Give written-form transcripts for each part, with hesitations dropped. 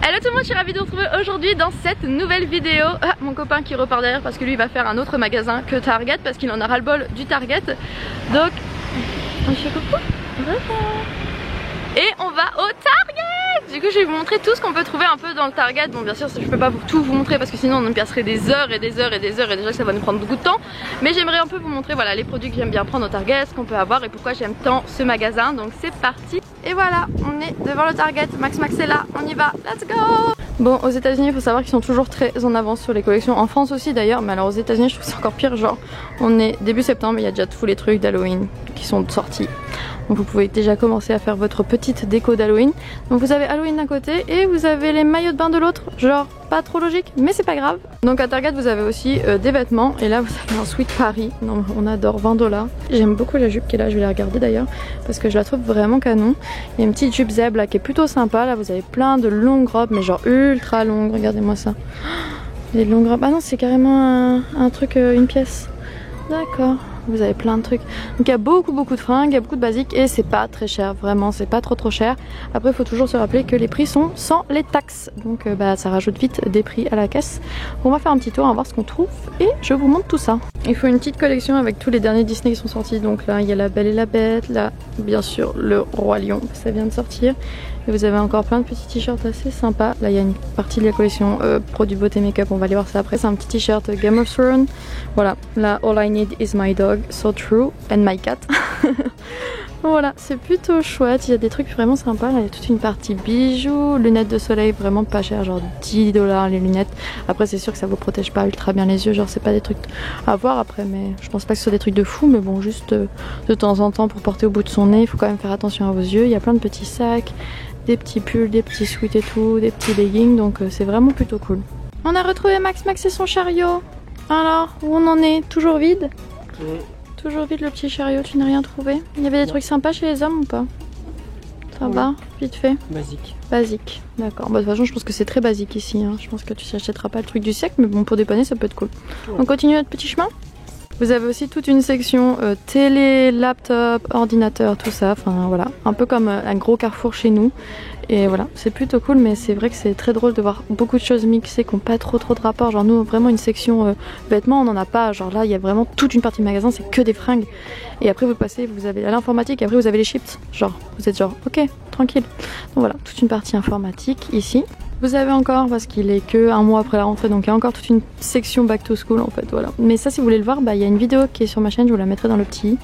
Hello tout le monde, je suis ravie de vous retrouver aujourd'hui dans cette nouvelle vidéo. Ah, mon copain qui repart derrière parce que lui il va faire un autre magasin que Target parce qu'il en a ras le bol du Target. Donc, on fait coucou. Et on va au Target. Du coup je vais vous montrer tout ce qu'on peut trouver un peu dans le Target. Bon bien sûr je peux pas tout vous montrer parce que sinon on en passerait des heures et des heures et des heures et déjà que ça va nous prendre beaucoup de temps. Mais j'aimerais un peu vous montrer voilà les produits que j'aime bien prendre au Target, ce qu'on peut avoir et pourquoi j'aime tant ce magasin. Donc c'est parti. Et voilà, on est devant le Target, Max est là, on y va, let's go! Bon, aux États-Unis il faut savoir qu'ils sont toujours très en avance sur les collections, en France aussi d'ailleurs, mais alors aux États-Unis je trouve c'est encore pire, genre on est début septembre et il y a déjà tous les trucs d'Halloween qui sont sortis. Donc vous pouvez déjà commencer à faire votre petite déco d'Halloween. Donc vous avez Halloween d'un côté et vous avez les maillots de bain de l'autre, genre pas trop logique mais c'est pas grave. Donc à Target vous avez aussi des vêtements et là vous avez un sweat Paris, non, on adore, 20 $. J'aime beaucoup la jupe qui est là, je vais la regarder d'ailleurs parce que je la trouve vraiment canon. Il y a une petite jupe zèbre là qui est plutôt sympa, là vous avez plein de longues robes mais genre ultra longues, regardez-moi ça. Les longues robes, ah non c'est carrément un truc, une pièce, d'accord. Vous avez plein de trucs. Donc il y a beaucoup de fringues, il y a beaucoup de basiques et c'est pas très cher, vraiment c'est pas trop cher. Après il faut toujours se rappeler que les prix sont sans les taxes. Donc ça rajoute vite des prix à la caisse. On va faire un petit tour, on va voir ce qu'on trouve et je vous montre tout ça. Il faut une petite collection avec tous les derniers Disney qui sont sortis. Donc là il y a La Belle et la Bête, là bien sûr le Roi Lion, ça vient de sortir. Et vous avez encore plein de petits t-shirts assez sympas. Là il y a une partie de la collection produits beauté make-up, on va aller voir ça après. C'est un petit t-shirt Game of Thrones. Voilà, là All I Need Is My Dog, So True, and My Cat. Voilà, c'est plutôt chouette, il y a des trucs vraiment sympas. Là il y a toute une partie bijoux, lunettes de soleil vraiment pas cher, genre 10 $ les lunettes. Après c'est sûr que ça vous protège pas ultra bien les yeux, genre c'est pas des trucs à voir après, mais je pense pas que ce soit des trucs de fou, mais bon juste de temps en temps pour porter au bout de son nez, il faut quand même faire attention à vos yeux. Il y a plein de petits sacs, des petits pulls, des petits sweats et tout, des petits leggings, donc c'est vraiment plutôt cool. On a retrouvé Max et son chariot. Alors, où on en est? Toujours vide? Toujours vide le petit chariot, tu n'as rien trouvé? Il y avait des trucs sympas chez les hommes ou pas? Ça va? Vite fait? Basique. Basique, d'accord. Bah, de toute façon, je pense que c'est très basique ici. Hein. Je pense que tu n'achèteras pas le truc du siècle, mais bon, pour dépanner, ça peut être cool. Ouais. On continue notre petit chemin? Vous avez aussi toute une section télé, laptop, ordinateur, tout ça. Enfin voilà, un peu comme un gros carrefour chez nous. Et voilà, c'est plutôt cool, mais c'est vrai que c'est très drôle de voir beaucoup de choses mixées qui n'ont pas trop de rapport. Genre nous, vraiment une section vêtements, on n'en a pas. Genre là, il y a vraiment toute une partie du magasin, c'est que des fringues. Et après vous passez, vous avez l'informatique, et après vous avez les chips. Genre, vous êtes genre, ok, tranquille. Donc voilà, toute une partie informatique ici. Vous avez encore, parce qu'il est que un mois après la rentrée, donc il y a encore toute une section back to school en fait, voilà. Mais ça si vous voulez le voir, bah, il y a une vidéo qui est sur ma chaîne, je vous la mettrai dans le petit.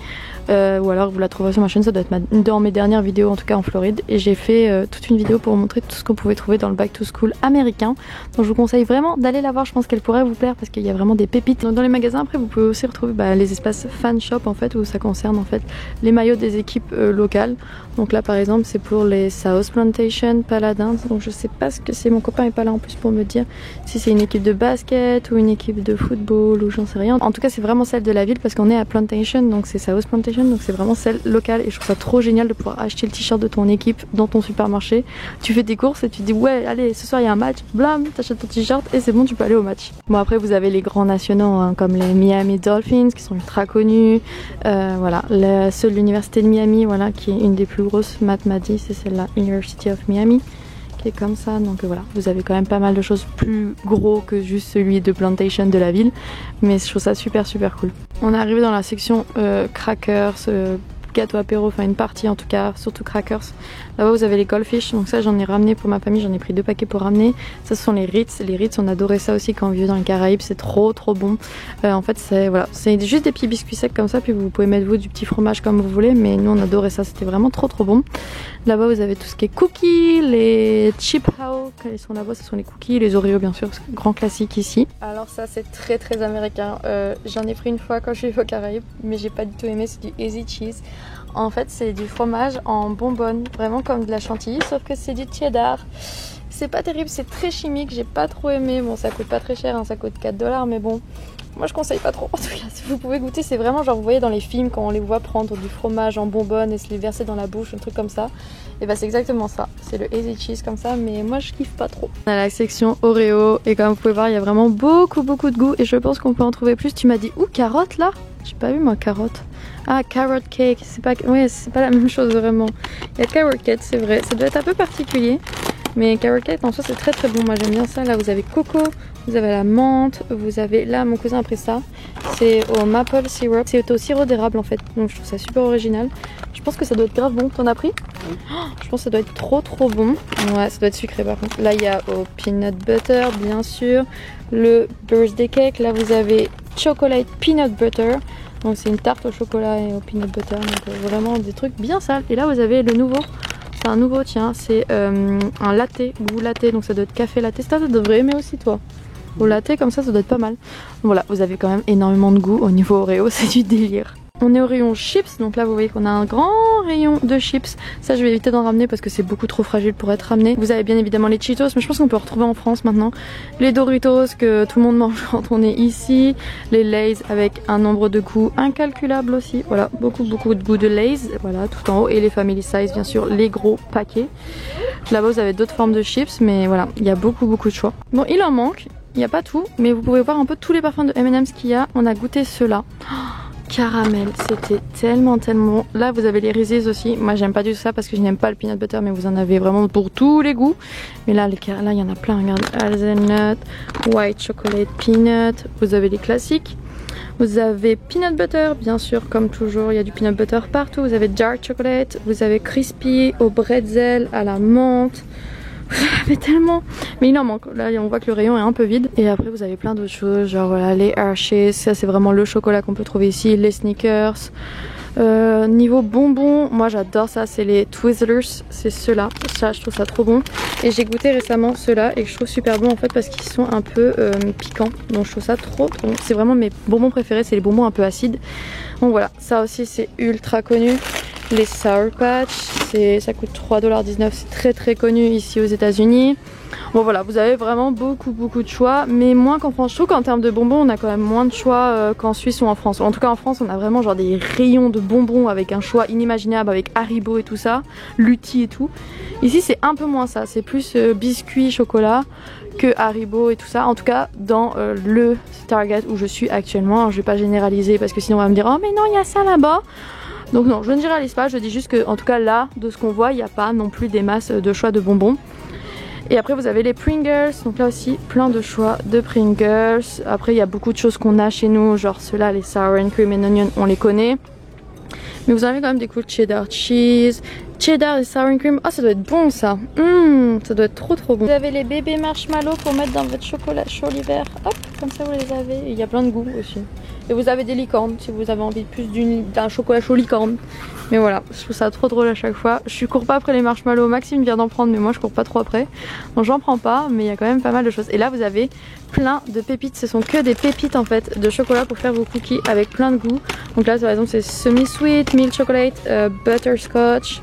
Ou alors vous la trouverez sur ma chaîne, ça doit être dans mes dernières vidéos en tout cas en Floride. Et j'ai fait toute une vidéo pour vous montrer tout ce qu'on pouvait trouver dans le back to school américain. Donc je vous conseille vraiment d'aller la voir, je pense qu'elle pourrait vous plaire parce qu'il y a vraiment des pépites. Donc, dans les magasins après vous pouvez aussi retrouver les espaces fan shop en fait, où ça concerne en fait les maillots des équipes locales. Donc là par exemple c'est pour les South Plantation Paladins, donc je sais pas ce que c'est, mon copain est pas là en plus pour me dire si c'est une équipe de basket ou une équipe de football ou j'en sais rien. En tout cas c'est vraiment celle de la ville parce qu'on est à Plantation, donc c'est South Plantation, donc c'est vraiment celle locale et je trouve ça trop génial de pouvoir acheter le t-shirt de ton équipe dans ton supermarché. Tu fais tes courses et tu te dis ouais allez ce soir il y a un match, blam, t'achètes ton t-shirt et c'est bon, tu peux aller au match. Bon après vous avez les grands nationaux hein, comme les Miami Dolphins qui sont ultra connus, voilà, ceux de l'université de Miami, voilà, qui est une des plus grosses, Matt m'a dit, c'est celle-là, University of Miami, qui est comme ça. Donc voilà, vous avez quand même pas mal de choses plus gros que juste celui de Plantation de la ville, mais je trouve ça super cool. On est arrivé dans la section crackers, gâteau apéro, enfin une partie en tout cas, surtout crackers. Là-bas vous avez les goldfish, donc ça j'en ai ramené pour ma famille, j'en ai pris 2 paquets pour ramener. Ça ce sont les Ritz, on adorait ça aussi quand on vivait dans les Caraïbes, c'est trop bon. En fait c'est voilà, c'est juste des petits biscuits secs comme ça, puis vous pouvez mettre vous du petit fromage comme vous voulez, mais nous on adorait ça, c'était vraiment trop bon. Là-bas vous avez tout ce qui est cookies, les chip how, quand ils sont là-bas ce sont les cookies, les Oreos bien sûr, grand classique ici. Alors ça c'est très américain, j'en ai pris une fois quand je suis aux Caraïbes, mais j'ai pas du tout aimé, c'est du easy cheese. En fait c'est du fromage en bonbonne, vraiment comme de la chantilly, sauf que c'est du cheddar. C'est pas terrible, c'est très chimique, j'ai pas trop aimé. Bon ça coûte pas très cher, hein, ça coûte 4 $, mais bon, moi je conseille pas trop. En tout cas si vous pouvez goûter, c'est vraiment genre vous voyez dans les films quand on les voit prendre du fromage en bonbonne et se les verser dans la bouche, un truc comme ça. Et bah c'est exactement ça, c'est le easy cheese comme ça, mais moi je kiffe pas trop. On a la section Oreo et comme vous pouvez voir il y a vraiment beaucoup de goût et je pense qu'on peut en trouver plus. Tu m'as dit où, carotte là? J'ai pas vu moi carotte. Ah, carrot cake, c'est pas, ouais, c'est pas la même chose vraiment. Il y a carrot cake, c'est vrai, ça doit être un peu particulier. Mais carrot cake en soi c'est très très bon, moi j'aime bien ça. Là vous avez coco, vous avez la menthe, vous avez là mon cousin a pris ça, c'est au maple syrup, c'est au sirop d'érable en fait, donc je trouve ça super original. Je pense que ça doit être grave bon, t'en as pris? Oui. Oh, je pense que ça doit être trop bon. Ouais, ça doit être sucré par contre. Là il y a au peanut butter bien sûr, le birthday cake, là vous avez chocolate peanut butter. Donc c'est une tarte au chocolat et au peanut butter, donc vraiment des trucs bien sales. Et là vous avez le nouveau, c'est un nouveau tiens, c'est un latte, goût latte, donc ça doit être café latte, ça devrait aimer aussi toi. Au latte comme ça doit être pas mal. Voilà, vous avez quand même énormément de goût au niveau Oreo, c'est du délire. On est au rayon chips, donc là vous voyez qu'on a un grand rayon de chips. Ça je vais éviter d'en ramener parce que c'est beaucoup trop fragile pour être ramené. Vous avez bien évidemment les Cheetos, mais je pense qu'on peut retrouver en France maintenant. Les Doritos que tout le monde mange quand on est ici. Les Lay's avec un nombre de goûts incalculable aussi. Voilà, beaucoup de goûts de Lay's, voilà, tout en haut. Et les Family Size bien sûr, les gros paquets. Là-bas vous avez d'autres formes de chips, mais voilà, il y a beaucoup de choix. Bon, il en manque, il n'y a pas tout, mais vous pouvez voir un peu tous les parfums de M&M's qu'il y a. On a goûté ceux-là. Caramel, c'était tellement bon. Là vous avez les Reese's aussi, moi j'aime pas du tout ça parce que je n'aime pas le peanut butter, mais vous en avez vraiment pour tous les goûts. Mais là il y en a plein, regardez, hazelnut, white chocolate peanut, vous avez les classiques. Vous avez peanut butter, bien sûr, comme toujours, il y a du peanut butter partout. Vous avez dark chocolate, vous avez crispy au bretzel, à la menthe. Vous en avez tellement, mais il en manque. Là on voit que le rayon est un peu vide. Et après vous avez plein d'autres choses, genre voilà, les Hershey's, ça c'est vraiment le chocolat qu'on peut trouver ici, les Snickers. Niveau bonbons, moi j'adore ça, c'est les Twizzlers, c'est ceux-là, ça je trouve ça trop bon. Et j'ai goûté récemment ceux-là et je trouve super bon en fait parce qu'ils sont un peu piquants, donc je trouve ça trop bon. C'est vraiment mes bonbons préférés, c'est les bonbons un peu acides. Donc voilà, ça aussi c'est ultra connu. Les Sour Patch, ça coûte 3,19 $, c'est très connu ici aux États-Unis. Bon voilà, vous avez vraiment beaucoup de choix, mais moins qu'en France. Je trouve qu'en termes de bonbons, on a quand même moins de choix qu'en Suisse ou en France. En tout cas en France, on a vraiment genre des rayons de bonbons avec un choix inimaginable, avec Haribo et tout ça, Lutti et tout. Ici c'est un peu moins ça, c'est plus biscuits, chocolat que Haribo et tout ça. En tout cas dans le Target où je suis actuellement. Alors, je vais pas généraliser parce que sinon on va me dire oh mais non il y a ça là-bas. Donc non, je ne généralise pas, je dis juste que en tout cas là, de ce qu'on voit, il n'y a pas non plus des masses de choix de bonbons. Et après vous avez les Pringles, donc là aussi plein de choix de Pringles. Après il y a beaucoup de choses qu'on a chez nous, genre ceux-là, les Sour and Cream and Onion, on les connaît. Mais vous avez quand même des coups de cheddar cheese, cheddar et sour and cream. Ah ça doit être bon ça, ça doit être trop bon. Vous avez les bébés marshmallows pour mettre dans votre chocolat chaud l'hiver. Hop, comme ça vous les avez. Et il y a plein de goûts aussi. Et vous avez des licornes si vous avez envie de plus d'un chocolat chaud licorne. Mais voilà, je trouve ça trop drôle à chaque fois. Je cours pas après les marshmallows, Maxime vient d'en prendre mais moi je cours pas trop après. Donc j'en prends pas, mais il y a quand même pas mal de choses. Et là vous avez plein de pépites, ce sont que des pépites en fait de chocolat pour faire vos cookies avec plein de goûts. Donc là par exemple c'est semi-sweet, milk chocolate, butterscotch.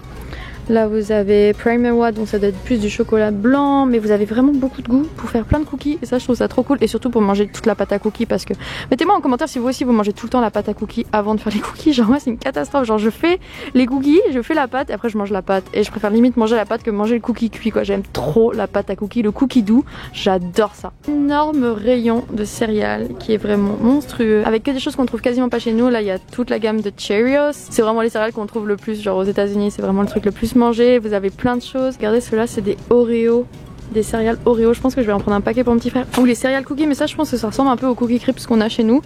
Là vous avez primer what, donc ça doit être plus du chocolat blanc, mais vous avez vraiment beaucoup de goût pour faire plein de cookies et ça je trouve ça trop cool. Et surtout pour manger toute la pâte à cookies, parce que mettez-moi en commentaire si vous aussi vous mangez tout le temps la pâte à cookies avant de faire les cookies. Genre moi c'est une catastrophe, genre je fais les cookies, je fais la pâte et après je mange la pâte, et je préfère limite manger la pâte que manger le cookie cuit quoi. J'aime trop la pâte à cookies, le cookie doux, j'adore ça. Énorme rayon de céréales qui est vraiment monstrueux, avec que des choses qu'on trouve quasiment pas chez nous. Là il y a toute la gamme de Cheerios, c'est vraiment les céréales qu'on trouve le plus, genre aux États-Unis c'est vraiment le truc le plus mangé. Vous avez plein de choses, regardez ceux-là c'est des Oreo, des céréales Oreo, je pense que je vais en prendre un paquet pour mon petit frère. Ou les céréales cookies, mais ça je pense que ça ressemble un peu aux cookie crisps qu'on a chez nous.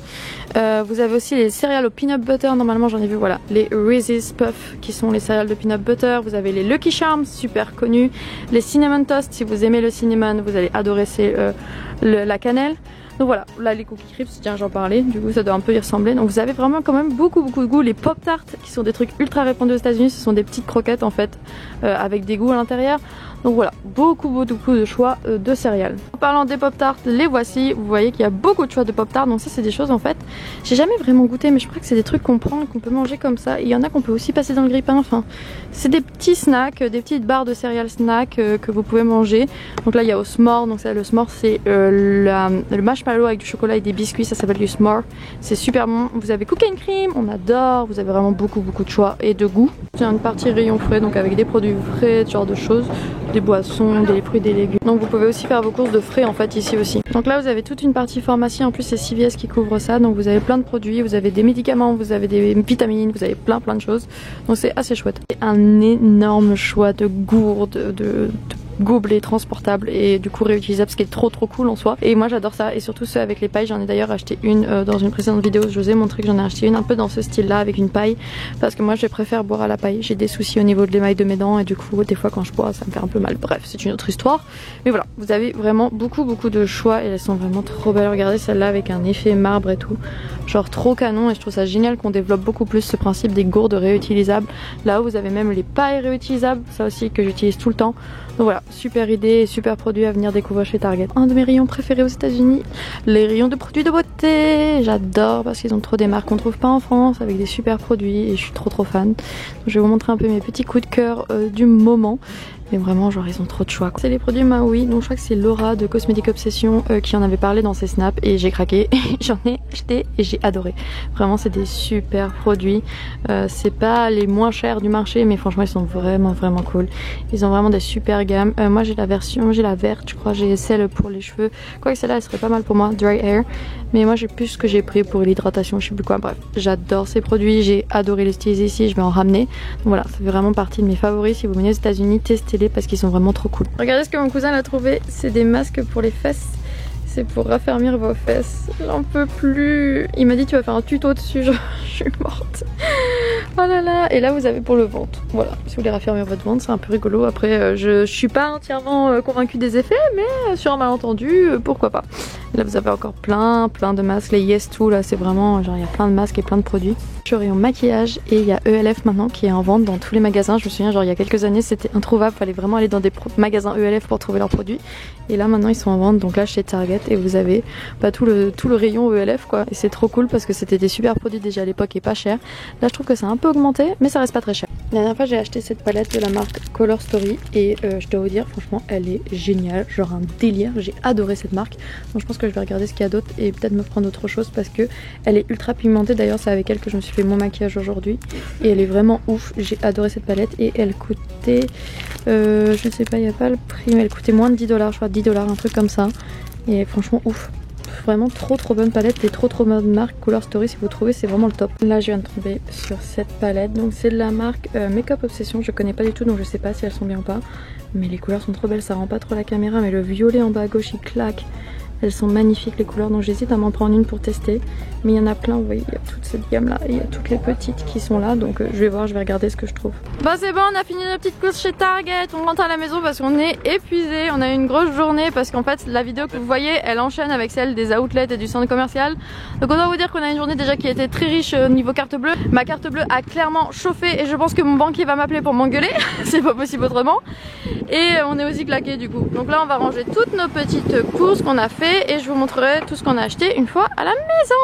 Vous avez aussi les céréales au peanut butter, normalement j'en ai vu, voilà, les Reese's Puffs qui sont les céréales de peanut butter. Vous avez les Lucky Charms, super connus, les Cinnamon Toast, si vous aimez le cinnamon vous allez adorer, c'est la cannelle. Donc voilà, là les cookie crisps, tiens j'en parlais, du coup ça doit un peu y ressembler. Donc vous avez vraiment quand même beaucoup de goût. Les pop tarts qui sont des trucs ultra répandus aux États-Unis, ce sont des petites croquettes en fait avec des goûts à l'intérieur. Donc voilà, beaucoup de choix de céréales. En parlant des pop tarts, les voici. Vous voyez qu'il y a beaucoup de choix de pop tarts. Donc ça c'est des choses en fait, j'ai jamais vraiment goûté, mais je crois que c'est des trucs qu'on prend et qu'on peut manger comme ça. Et il y en a qu'on peut aussi passer dans le grille-pain. Enfin, c'est des petits snacks, des petites barres de céréales snack que vous pouvez manger. Donc là il y a au s'more, donc ça, le s'more c'est le marshmallow avec du chocolat et des biscuits, ça s'appelle du s'more. C'est super bon. Vous avez cookie and cream, on adore. Vous avez vraiment beaucoup de choix et de goût. Il y a une partie rayon frais, donc avec des produits frais, ce genre de choses, des boissons, des fruits, des légumes. Donc vous pouvez aussi faire vos courses de frais en fait ici aussi. Donc là vous avez toute une partie pharmacie, en plus c'est CVS qui couvre ça, donc vous avez plein de produits, vous avez des médicaments, vous avez des vitamines, vous avez plein de choses. Donc c'est assez chouette. Et un énorme choix de gourdes, de gobelets transportables et du coup réutilisables, ce qui est trop cool en soi. Et moi j'adore ça, et surtout ceux avec les pailles. J'en ai d'ailleurs acheté une dans une précédente vidéo, je vous ai montré que j'en ai acheté une un peu dans ce style là avec une paille, parce que moi je préfère boire à la paille. J'ai des soucis au niveau de l'émail de mes dents et du coup des fois quand je bois ça me fait un peu mal. Bref, c'est une autre histoire. Mais voilà, vous avez vraiment beaucoup de choix et elles sont vraiment trop belles. Regardez celle-là avec un effet marbre et tout, genre trop canon, et je trouve ça génial qu'on développe beaucoup plus ce principe des gourdes réutilisables. Là vous avez même les pailles réutilisables, ça aussi que j'utilise tout le temps. Donc voilà, super idée et super produit à venir découvrir chez Target. Un de mes rayons préférés aux États-Unis, les rayons de produits de beauté. J'adore parce qu'ils ont trop des marques qu'on trouve pas en France avec des super produits et je suis trop fan. Donc, je vais vous montrer un peu mes petits coups de cœur du moment. Mais vraiment, genre, ils ont trop de choix. C'est les produits Maui, donc je crois que c'est Laura de Cosmetic Obsession qui en avait parlé dans ses snaps et j'ai craqué. J'en ai acheté et j'ai adoré. Vraiment, c'est des super produits. C'est pas les moins chers du marché, mais franchement, ils sont vraiment cool. Ils ont vraiment des super gammes. Moi, j'ai la verte, je crois. J'ai celle pour les cheveux. Quoique celle-là, elle serait pas mal pour moi, Dry Hair. Mais moi, j'ai plus ce que j'ai pris pour l'hydratation, je sais plus quoi. Bref, j'adore ces produits. J'ai adoré les styliser ici. Je vais en ramener. Donc voilà, ça fait vraiment partie de mes favoris. Si vous venez aux États-Unis, testez-les parce qu'ils sont vraiment trop cool. Regardez ce que mon cousin a trouvé, c'est des masques pour les fesses. C'est pour raffermir vos fesses. J'en peux plus. Il m'a dit tu vas faire un tuto dessus, je suis morte. Oh là là. Et là vous avez pour le ventre. Voilà, si vous voulez raffermir votre ventre, c'est un peu rigolo. Après je suis pas entièrement convaincue des effets, mais sur un malentendu, pourquoi pas. Là vous avez encore plein de masques. Les Yes To là, c'est vraiment genre il y a plein de masques et plein de produits. Je suis au rayon maquillage et il y a ELF maintenant qui est en vente dans tous les magasins. Je me souviens genre il y a quelques années c'était introuvable, fallait vraiment aller dans des magasins ELF pour trouver leurs produits. Et là maintenant ils sont en vente, donc là chez Target, et vous avez tout le rayon ELF quoi. Et c'est trop cool parce que c'était des super produits déjà à l'époque et pas cher. Là je trouve que c'est un peu augmenté mais ça reste pas très cher. La dernière fois j'ai acheté cette palette de la marque Color Story et je dois vous dire franchement elle est géniale, genre un délire. J'ai adoré cette marque, donc je pense que je vais regarder ce qu'il y a d'autre et peut-être me prendre autre chose parce que elle est ultra pigmentée. D'ailleurs c'est avec elle que je me suis fait mon maquillage aujourd'hui et elle est vraiment ouf. J'ai adoré cette palette et elle coûtait je sais pas, il n'y a pas le prix, mais elle coûtait moins de 10 $, je crois 10 $, un truc comme ça. Et franchement ouf, vraiment trop bonne palette et trop bonne marque. Color Story, si vous trouvez, c'est vraiment le top. Là je viens de tomber sur cette palette, donc c'est de la marque Makeup Obsession. Je connais pas du tout, donc je sais pas si elles sont bien ou pas, mais les couleurs sont trop belles. Ça rend pas trop la caméra, mais le violet en bas à gauche il claque. Elles sont magnifiques les couleurs, donc j'hésite à m'en prendre une pour tester. Mais il y en a plein, vous voyez, il y a toute cette gamme là. Et il y a toutes les petites qui sont là, donc je vais voir, je vais regarder ce que je trouve. Bon c'est bon, on a fini nos petites courses chez Target. On rentre à la maison parce qu'on est épuisé. On a eu une grosse journée parce qu'en fait la vidéo que vous voyez, elle enchaîne avec celle des outlets et du centre commercial. Donc on doit vous dire qu'on a une journée déjà qui a été très riche au niveau carte bleue. Ma carte bleue a clairement chauffé et je pense que mon banquier va m'appeler pour m'engueuler. C'est pas possible autrement. Et on est aussi claqué du coup. Donc là on va ranger toutes nos petites courses qu'on a fait et je vous montrerai tout ce qu'on a acheté une fois à la maison.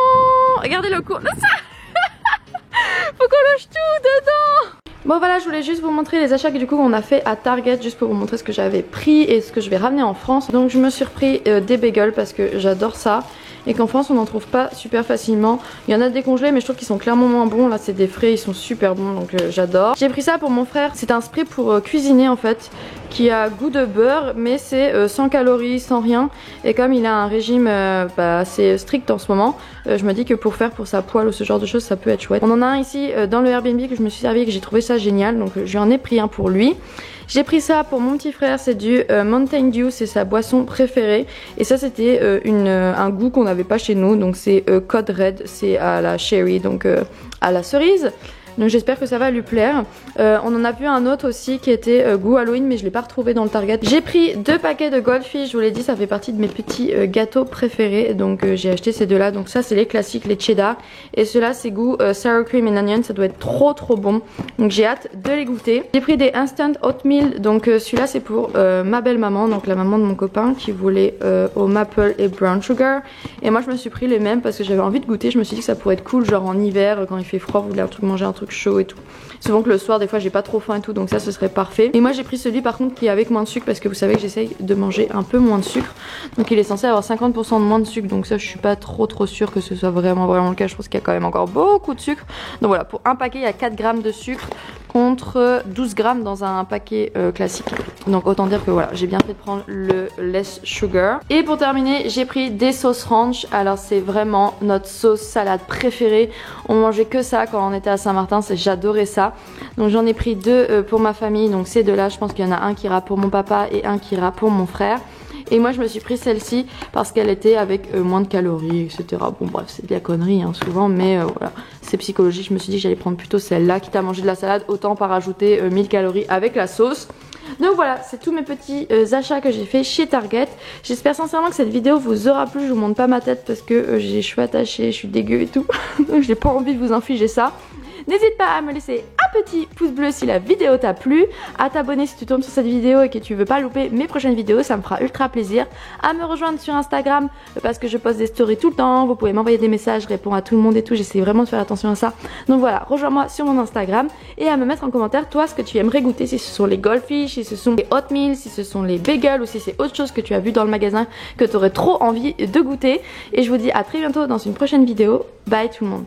Regardez le cours. Faut qu'on loge tout dedans. Bon voilà, je voulais juste vous montrer les achats que du coup on a fait à Target, juste pour vous montrer ce que j'avais pris et ce que je vais ramener en France. Donc je me suis repris des bagels parce que j'adore ça et qu'en France on n'en trouve pas super facilement. Il y en a décongelés mais je trouve qu'ils sont clairement moins bons. Là c'est des frais, ils sont super bons, donc j'adore. J'ai pris ça pour mon frère, c'est un spray pour cuisiner en fait, qui a goût de beurre mais c'est sans calories, sans rien. Et comme il a un régime assez strict en ce moment, je me dis que pour sa poêle ou ce genre de choses ça peut être chouette. On en a un ici dans le Airbnb que je me suis servi et que j'ai trouvé ça génial, donc j'en ai pris un pour lui. J'ai pris ça pour mon petit frère, c'est du Mountain Dew, c'est sa boisson préférée. Et ça c'était un goût qu'on n'avait pas chez nous, donc c'est Code Red, c'est à la cherry, donc à la cerise. Donc j'espère que ça va lui plaire. On en a vu un autre aussi qui était goût Halloween, mais je l'ai pas retrouvé dans le Target. J'ai pris 2 paquets de Goldfish, je vous l'ai dit, ça fait partie de mes petits gâteaux préférés. Donc j'ai acheté ces deux là. Donc ça c'est les classiques, les cheddar. Et ceux-là c'est goût sour cream and onion, ça doit être trop bon. Donc j'ai hâte de les goûter. J'ai pris des instant oatmeal, donc celui-là c'est pour ma belle maman, donc la maman de mon copain qui voulait au maple et brown sugar. Et moi je me suis pris les mêmes parce que j'avais envie de goûter. Je me suis dit que ça pourrait être cool, genre en hiver quand il fait froid, vous voulez manger un truc chaud et tout. Souvent que le soir des fois j'ai pas trop faim et tout, donc ça ce serait parfait. Et moi j'ai pris celui par contre qui est avec moins de sucre parce que vous savez que j'essaye de manger un peu moins de sucre. Donc il est censé avoir 50% de moins de sucre, donc ça je suis pas trop sûre que ce soit vraiment le cas. Je pense qu'il y a quand même encore beaucoup de sucre. Donc voilà, pour un paquet il y a 4 grammes de sucre. contre 12 grammes dans un paquet classique. Donc autant dire que voilà, j'ai bien fait de prendre le less sugar. Et pour terminer, j'ai pris des sauces ranch. Alors c'est vraiment notre sauce salade préférée. On mangeait que ça quand on était à Saint-Martin, j'adorais ça. Donc j'en ai pris 2 pour ma famille. Donc ces 2 là, je pense qu'il y en a un qui ira pour mon papa et un qui ira pour mon frère. Et moi je me suis pris celle-ci parce qu'elle était avec moins de calories, etc. Bon bref, c'est de la connerie hein, souvent, mais voilà, c'est psychologique. Je me suis dit que j'allais prendre plutôt celle-là, quitte à manger de la salade, autant pas rajouter 1000 calories avec la sauce. Donc voilà, c'est tous mes petits achats que j'ai fait chez Target. J'espère sincèrement que cette vidéo vous aura plu. Je vous montre pas ma tête parce que j'ai les cheveux attachés, je suis dégueu et tout. Donc j'ai pas envie de vous infliger ça. N'hésite pas à me laisser un petit pouce bleu si la vidéo t'a plu, à t'abonner si tu tombes sur cette vidéo et que tu veux pas louper mes prochaines vidéos, ça me fera ultra plaisir, à me rejoindre sur Instagram parce que je poste des stories tout le temps, vous pouvez m'envoyer des messages, je réponds à tout le monde et tout, j'essaie vraiment de faire attention à ça. Donc voilà, rejoins-moi sur mon Instagram et à me mettre en commentaire toi ce que tu aimerais goûter, si ce sont les goldfish, si ce sont les hot meals, si ce sont les bagels ou si c'est autre chose que tu as vu dans le magasin que tu aurais trop envie de goûter. Et je vous dis à très bientôt dans une prochaine vidéo. Bye tout le monde.